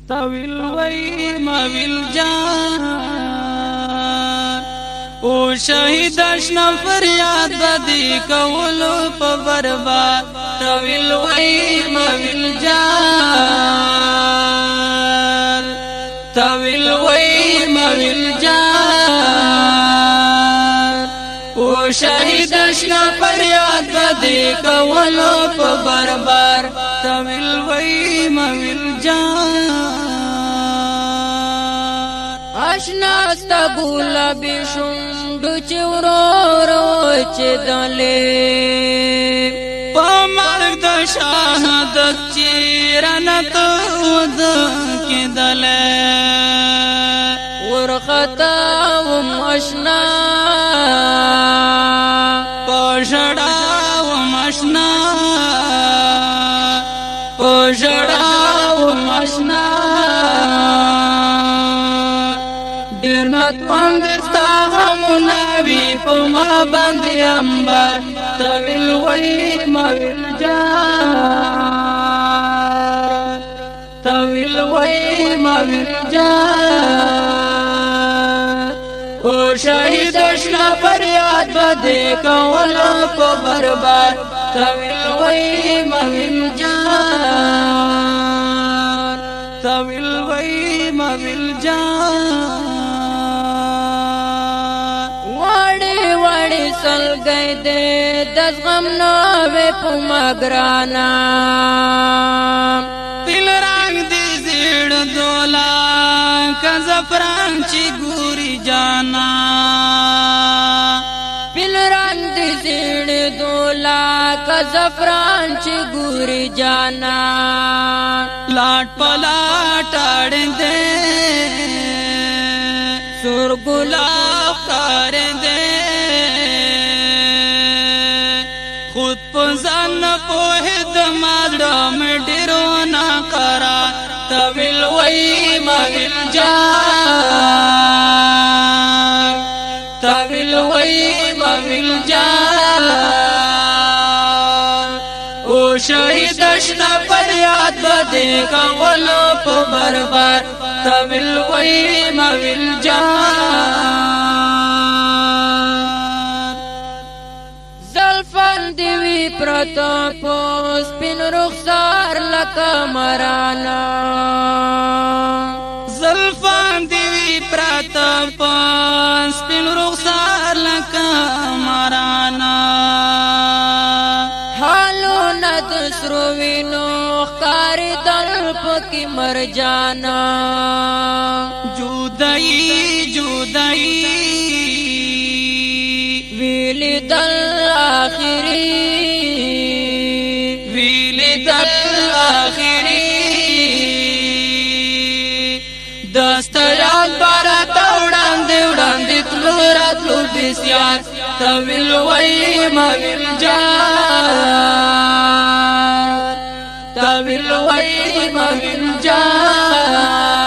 طویل وی مویل جان او شهید اشنا فریاد بدی کولو په برباد طویل وی مویل جان طویل وی مویل جان او شهید اشنا فریاد بدی کولو په برباد طویل وی مویل جان اشنا ستا گلابی شونډو چې ورو چې دلې په مرګ د شهادت چې رانه تود کېدلې ورختا وم اشنا په ژړا وم اشنا په ژړا وم اشنا نتوان دستا غمونا وی پا ما باندی امبر طویل وی مویل جان طویل وی مویل جان او شهید اشنا فریاد بدی کولو پا برباد طویل وی مویل جان طویل وی مویل جان سلګي دې د غم نوې په مګرانا تل رنگ دې زړ دولا کزفران چې ګوري جانا پل رنگ دې زړ دولا کزفران چې ګوري جانا لاټ پلاټ اړ دې سور ګلاب کار دې خود پزان پوهد مادم ډیرو نا کرا طویل وی مویل جان طویل وی مویل جان او شهید اشنا فریاد بدی کولو په برباد طویل وی مویل جان دیوی پرتا پوس پین رخسار لکا مرانا زلفان دیوی پرتا پوس پین رخسار لکا مرانا حالو ند سروینو خکاری دل پکی مر جانا جودائی جودائی ویلی دل آخری ویلی دل آخری دستیان بارا توڑان دیوڑان دیتلو راتلو بیسیان طویل وی مویل جان طویل وی مویل جان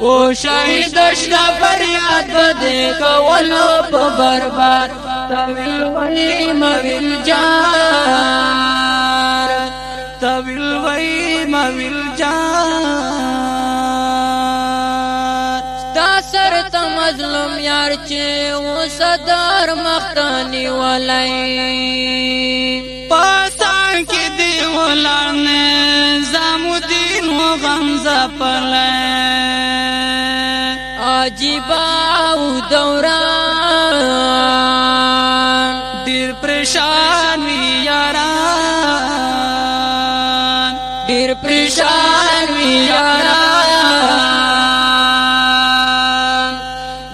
او شهید اشنا فریاد بدی کولو په برباد طویل وی مویل جان طویل وی مویل جان ستا سر تا مظلوم یار چې و صدر مختانی ولی پاسان کی دی ولان نظام الدین و غمزه پلے عجیبا او دوران دیر پریشان وی یاران دیر پریشان وی یاران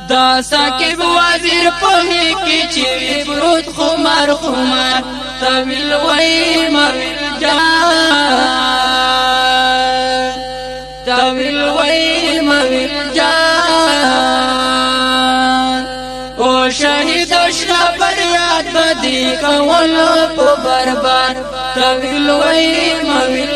دا ساکب وزیر پوهی کی چیوی برود خمار خمار طویل وی مویل جان طویل وی مویل جان او شهید اشنا فریاد بدی کولو په برباد طویل وی مویل